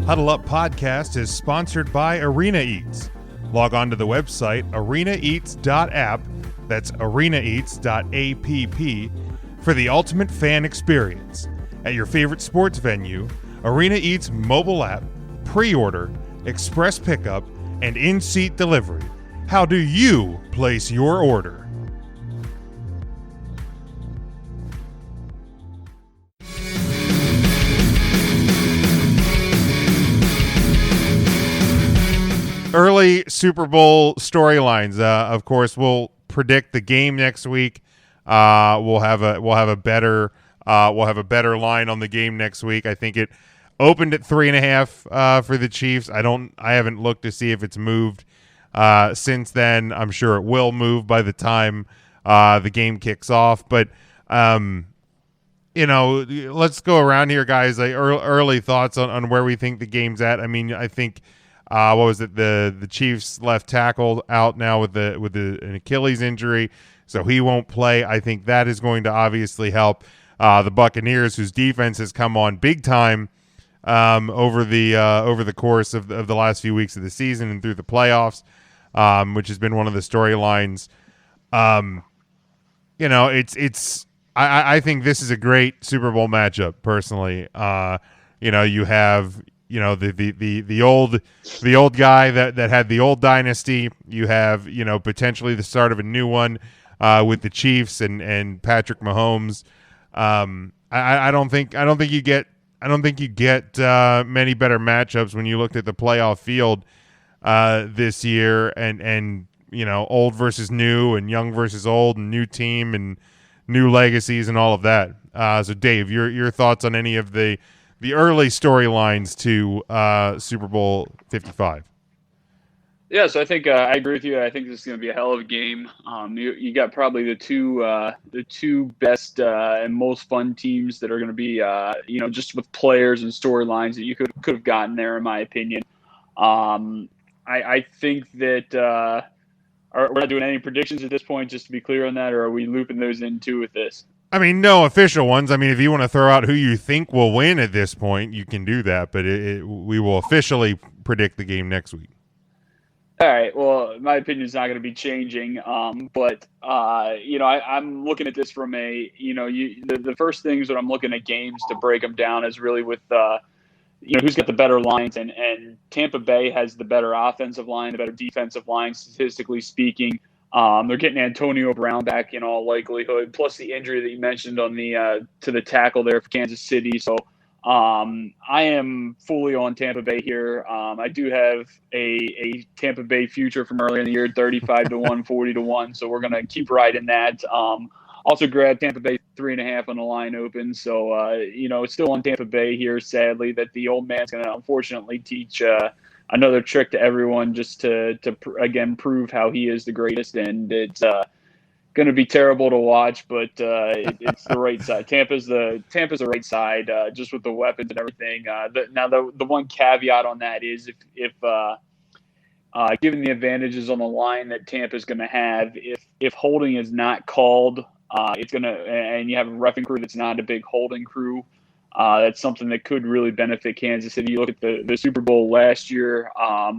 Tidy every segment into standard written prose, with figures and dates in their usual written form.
Huddle Up Podcast is sponsored by Arena Eats. Log on to the website arenaeats.app, that's arenaeats.app, for the ultimate fan experience. At your favorite sports venue, Arena Eats mobile app, pre-order, express pickup, and in-seat delivery. How do you place your order? Early Super Bowl storylines. Of course, we'll predict the game next week. We'll have a better line on the game next week. I think it opened at 3.5 for the Chiefs. I haven't looked to see if it's moved since then. I'm sure it will move by the time the game kicks off. But let's go around here, guys. Like early thoughts on where we think the game's at. I mean, I think. What was it? The Chiefs left tackle out now with an Achilles injury, so he won't play. I think that is going to obviously help the Buccaneers, whose defense has come on big time over the course of the last few weeks of the season and through the playoffs, which has been one of the storylines. I think this is a great Super Bowl matchup. Personally, you have. The old guy that had the old dynasty. You have potentially the start of a new one with the Chiefs and Patrick Mahomes. I don't think you get many better matchups when you looked at the playoff field this year and old versus new and young versus old and new team and new legacies and all of that. So Dave, your thoughts on any of the early storylines to Super Bowl 55. Yeah, so I think I agree with you. I think this is going to be a hell of a game. You got probably the two best and most fun teams that are going to be, just with players and storylines that you could have gotten there, in my opinion. I think that we're not doing any predictions at this point, just to be clear on that, or are we looping those in too with this? I mean, no official ones. I mean, if you want to throw out who you think will win at this point, you can do that. But we will officially predict the game next week. All right. Well, my opinion is not going to be changing. I'm looking at this from the first things when I'm looking at games to break them down is really with who's got the better lines, and Tampa Bay has the better offensive line, the better defensive line, statistically speaking. They're getting Antonio Brown back in all likelihood, plus the injury that you mentioned on the to the tackle there for Kansas City. So I am fully on Tampa Bay here. I do have a Tampa Bay future from earlier in the year, 35-1, 40-1. So we're gonna keep riding that. Also grabbed Tampa Bay 3.5 on the line open. So it's still on Tampa Bay here. Sadly, that the old man's gonna unfortunately teach another trick to everyone just to again prove how he is the greatest, and it's going to be terrible to watch, but it's the right side. Tampa's the right side, just with the weapons and everything. The one caveat on that is if given the advantages on the line that Tampa's going to have, if holding is not called, it's going to, and you have a reffing crew that's not a big holding crew. That's something that could really benefit Kansas City. You look at the Super Bowl last year,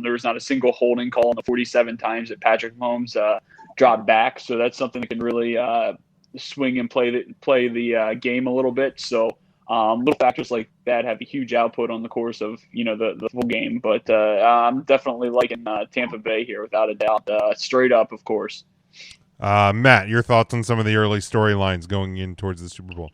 there was not a single holding call in the 47 times that Patrick Mahomes dropped back. So that's something that can really swing and play the game a little bit. So little factors like that have a huge output on the course of the full game. But I'm definitely liking Tampa Bay here without a doubt. Straight up, of course. Matt, your thoughts on some of the early storylines going in towards the Super Bowl?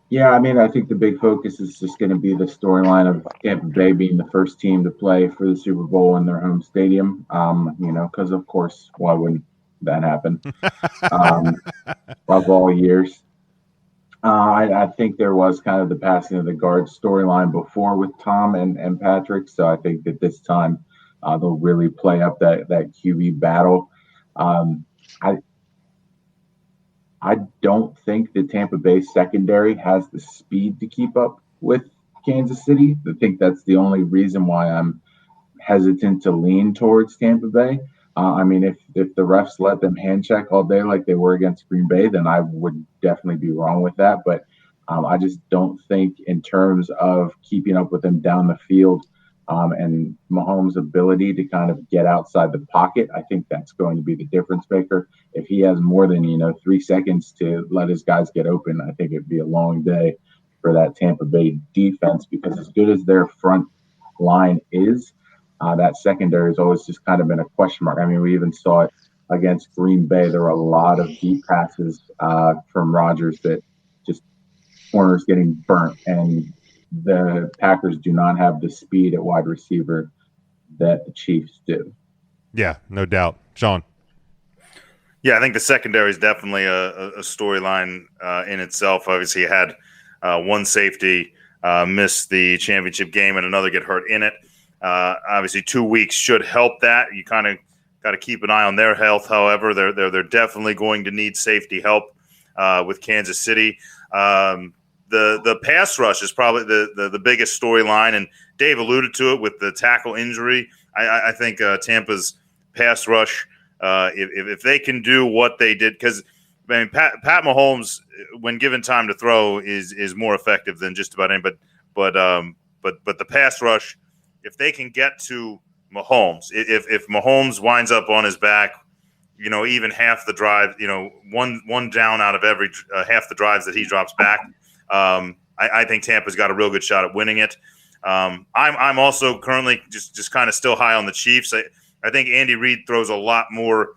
Yeah, I mean, I think the big focus is just going to be the storyline of Tampa Bay being the first team to play for the Super Bowl in their home stadium. Because of course, why wouldn't that happen? Of all years, I think there was kind of the passing of the guard storyline before with Tom and Patrick. So I think that this time they'll really play up that QB battle. I don't think the Tampa Bay secondary has the speed to keep up with Kansas City. I think that's the only reason why I'm hesitant to lean towards Tampa Bay. If the refs let them hand check all day like they were against Green Bay, then I would definitely be wrong with that. But I just don't think in terms of keeping up with them down the field, and Mahomes' ability to kind of get outside the pocket. I think that's going to be the difference maker. If he has more than 3 seconds to let his guys get open, I think it'd be a long day for that Tampa Bay defense, because as good as their front line is, that secondary has always just kind of been a question mark. I mean, we even saw it against Green Bay. There were a lot of deep passes from Rodgers that just corners getting burnt, and the Packers do not have the speed at wide receiver that the Chiefs do. Yeah, no doubt. Sean. Yeah, I think the secondary is definitely a storyline in itself. Obviously, you had one safety miss the championship game and another get hurt in it. Obviously, 2 weeks should help that. You kind of got to keep an eye on their health. However, they're definitely going to need safety help with Kansas City. The pass rush is probably the biggest storyline, and Dave alluded to it with the tackle injury. I think Tampa's pass rush, if they can do what they did, because I mean Pat Mahomes, when given time to throw, is more effective than just about anybody. But the pass rush, if they can get to Mahomes, if Mahomes winds up on his back, even half the drive, one down out of every half the drives that he drops back, I think Tampa's got a real good shot at winning it. I'm also currently just kind of still high on the Chiefs. I think Andy Reid throws a lot more,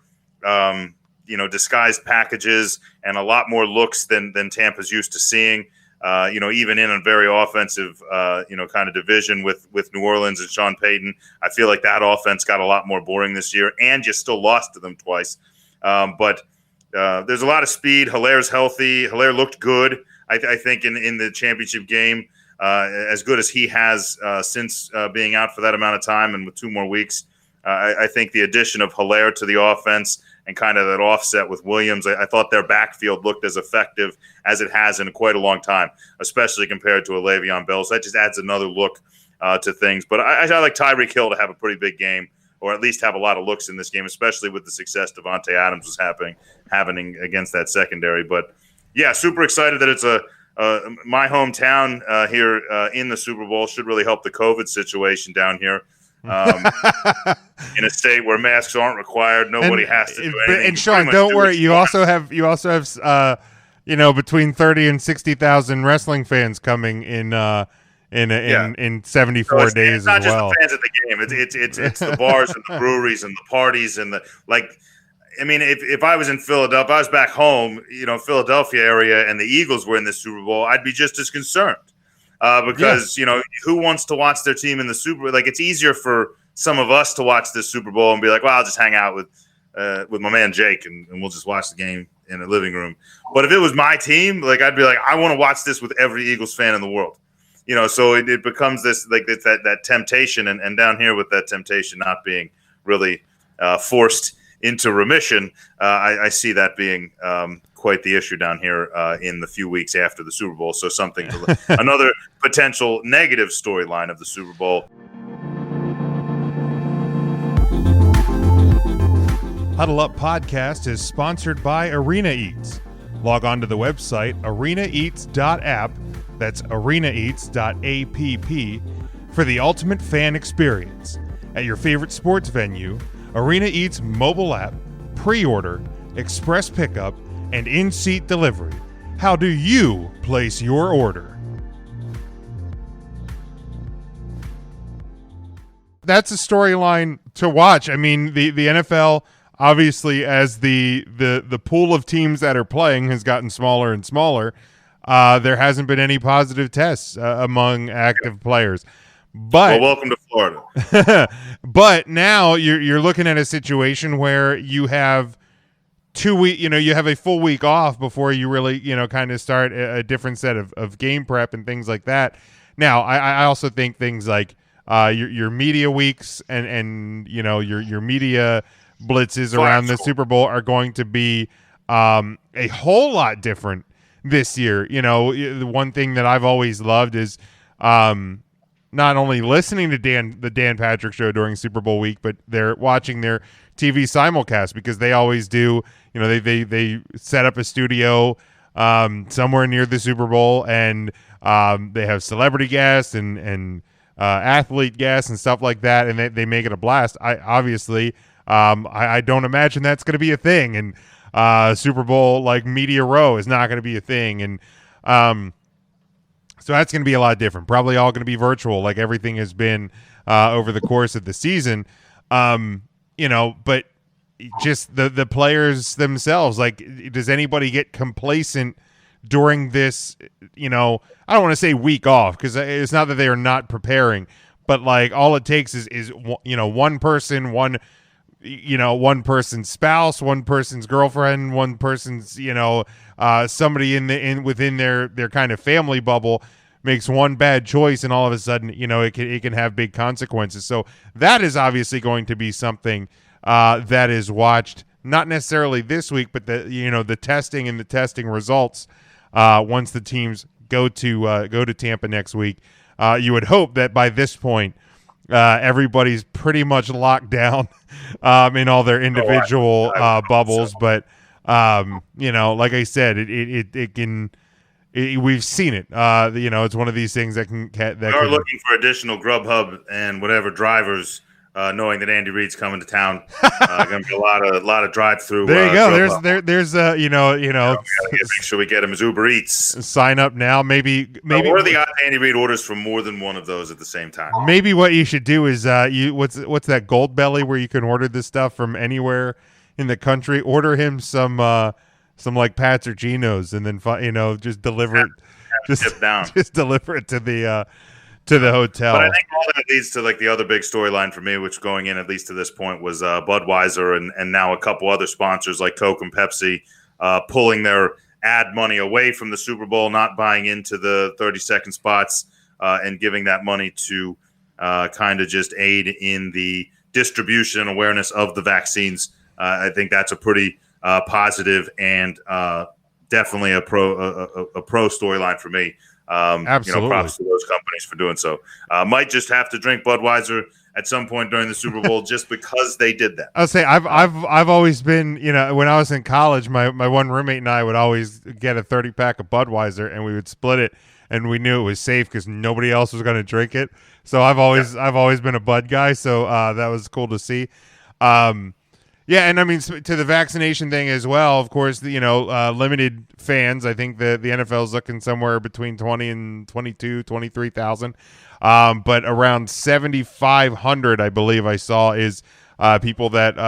disguised packages and a lot more looks than Tampa's used to seeing. Even in a very offensive, kind of division with New Orleans and Sean Payton, I feel like that offense got a lot more boring this year, and you still lost to them twice. But there's a lot of speed. Hilaire's healthy. Hilaire looked good, I think, in the championship game, as good as he has since being out for that amount of time, and with 2 more weeks. I think the addition of Hilaire to the offense and kind of that offset with Williams, I thought their backfield looked as effective as it has in quite a long time, especially compared to a Le'Veon Bell. So that just adds another look to things. But I like Tyreek Hill to have a pretty big game, or at least have a lot of looks in this game, especially with the success Devontae Adams was having against that secondary. But, yeah, super excited that it's my hometown here in the Super Bowl. Should really help the COVID situation down here. In a state where masks aren't required, nobody has to do anything. And Sean, don't worry. You also have between 30 and 60,000 wrestling fans coming in 74 days it's not as just well. The fans at the game. It's the bars and the breweries and the parties and if I was in Philadelphia, if I was back home, Philadelphia area, and the Eagles were in the Super Bowl, I'd be just as concerned. Because who wants to watch their team in the Super Bowl? Like, it's easier for some of us to watch this Super Bowl and be like, well, I'll just hang out with my man Jake and we'll just watch the game in the living room. But if it was my team, like, I'd be like, I want to watch this with every Eagles fan in the world. So it becomes this, like, it's that temptation, and down here with that temptation not being really forced into remission, I see that being quite the issue down here in the few weeks after the Super Bowl. So another potential negative storyline of the Super Bowl. Huddle Up Podcast is sponsored by Arena Eats. Log on to the website arenaeats.app, that's arenaeats.app, for the ultimate fan experience. At your favorite sports venue, Arena Eats mobile app, pre-order, express pickup, and in-seat delivery. How do you place your order? That's a storyline to watch. I mean, the NFL, obviously, as the pool of teams that are playing has gotten smaller and smaller, there hasn't been any positive tests among active players. But welcome to Florida. But now you're looking at a situation where you have 2 weeks, you have a full week off before you really, kind of start a different set of game prep and things like that. Now, I also think things like your media weeks and your media blitzes around the Super Bowl are going to be a whole lot different this year. The one thing that I've always loved is not only listening to the Dan Patrick Show during Super Bowl week, but they're watching their TV simulcast, because they always do. They set up a studio somewhere near the Super Bowl, and they have celebrity guests and athlete guests and stuff like that, and they make it a blast. I don't imagine that's going to be a thing, and Super Bowl like Media Row is not going to be a thing, and so that's going to be a lot different. Probably all going to be virtual, like everything has been over the course of the season. But just the players themselves, like, does anybody get complacent during this? I don't want to say week off, because it's not that they are not preparing, but like all it takes is one person, one person's spouse, one person's girlfriend, one person's somebody within their kind of family bubble makes one bad choice, and all of a sudden it can have big consequences. So that is obviously going to be something that is watched, not necessarily this week, but the testing and the testing results once the teams go to Tampa next week. You would hope that by this point everybody's pretty much locked down in all their individual bubbles, but like I said, it can. We've seen it. It's one of these things that can. Looking for additional Grubhub and whatever drivers, knowing that Andy Reid's coming to town. Going to be a lot of drive-through. There you go. Grubhub. There's make sure we get him his Uber Eats. Sign up now. Maybe. What are the odds Andy Reid orders from more than one of those at the same time? Maybe what you should do is what's that Gold Belly where you can order this stuff from anywhere in the country? Order him some like Pats or Geno's, and then just deliver it. Just deliver it to the hotel. But I think all that leads to like the other big storyline for me, which going in at least to this point was Budweiser and now a couple other sponsors like Coke and Pepsi pulling their ad money away from the Super Bowl, not buying into the 30-second spots and giving that money to kind of just aid in the distribution and awareness of the vaccines. I think that's a pretty positive and definitely a pro storyline for me. Absolutely. Props to those companies for doing so. Might just have to drink Budweiser at some point during the Super Bowl just because they did that. I'll say I've always been, when I was in college, my one roommate and I would always get a 30-pack of Budweiser and we would split it, and we knew it was safe because nobody else was going to drink it. So I've always been a Bud guy. So that was cool to see. Yeah, and I mean, to the vaccination thing as well, of course, limited fans. I think the NFL is looking somewhere between 20 and 22, 23,000. But around 7,500, I believe I saw, is people that,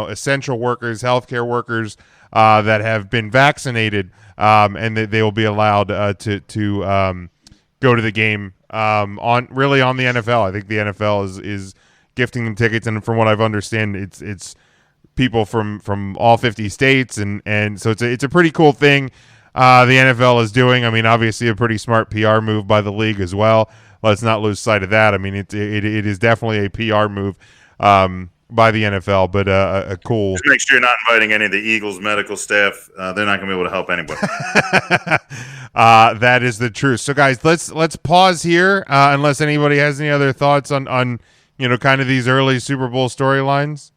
essential workers, healthcare workers that have been vaccinated, and they will be allowed to go to the game on the NFL. I think the NFL is gifting them tickets, and from what I've understand, it's people from all 50 states, and so it's a pretty cool thing the NFL is doing. I mean, obviously a pretty smart PR move by the league as well. Let's not lose sight of that. I mean, it is definitely a PR move by the NFL, but a cool. Just make sure you're not inviting any of the Eagles medical staff. They're not going to be able to help anybody. That is the truth. So, guys, let's pause here unless anybody has any other thoughts on kind of these early Super Bowl storylines.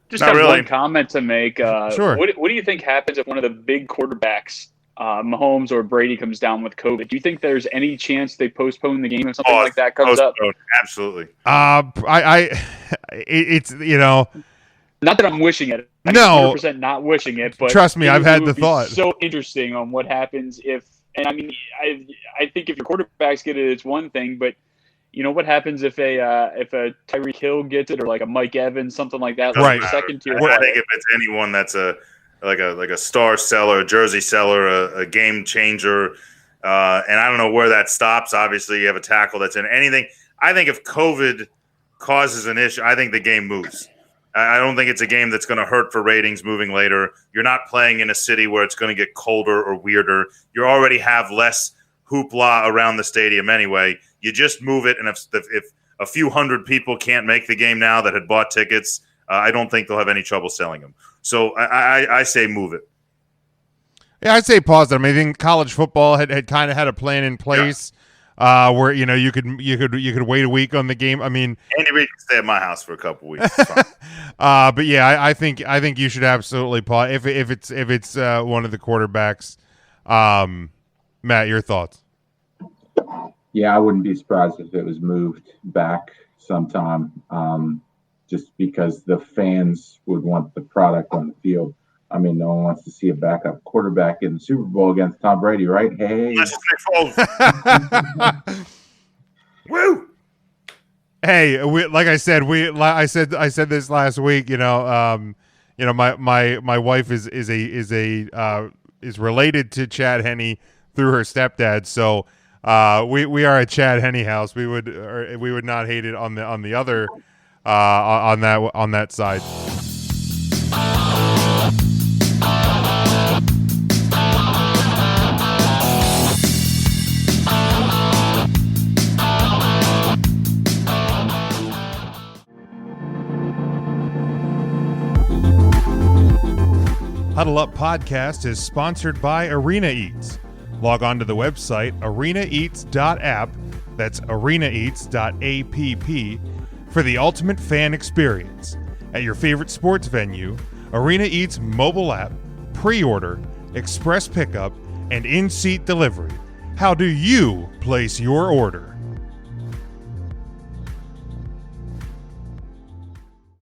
Just have one comment to make. Sure. What do you think happens if one of the big quarterbacks, Mahomes or Brady, comes down with COVID? Do you think there's any chance they postpone the game if something like that comes up? Absolutely. It's not that I'm wishing it. I'm no, 100% not wishing it, but trust me, I've had the thought. So interesting on what happens if, and I mean, I think if your quarterbacks get it, it's one thing, but. What happens if a Tyreek Hill gets it, or like a Mike Evans, something like that? Right. Second tier. I think if it's anyone that's like a star seller, a jersey seller, a game changer, and I don't know where that stops. Obviously, you have a tackle that's in anything. I think if COVID causes an issue, I think the game moves. I don't think it's a game that's going to hurt for ratings moving later. You're not playing in a city where it's going to get colder or weirder. You already have less hoopla around the stadium anyway. You just move it, and if a few hundred people can't make the game now that had bought tickets, I don't think they'll have any trouble selling them. So I say move it. Yeah, I'd say pause it. I mean, I think college football had kind of had a plan in place where you could wait a week on the game. I mean, Andy Reid can stay at my house for a couple weeks. But yeah, I think you should absolutely pause if it's one of the quarterbacks. Matt, your thoughts? Yeah, I wouldn't be surprised if it was moved back sometime, just because the fans would want the product on the field. I mean, no one wants to see a backup quarterback in the Super Bowl against Tom Brady, right? Hey, Unless it's Nick Foles. Woo! Hey, like I said, I said this last week. My wife is related to Chad Henne through her stepdad, so we are a Chad Henne house. We would not hate it on the other on that side. Huddle Up Podcast is sponsored by Arena Eats. Log on to the website arenaeats.app, that's arenaeats.app, for the ultimate fan experience. At your favorite sports venue, Arena Eats mobile app, pre-order, express pickup, and in-seat delivery. How do you place your order?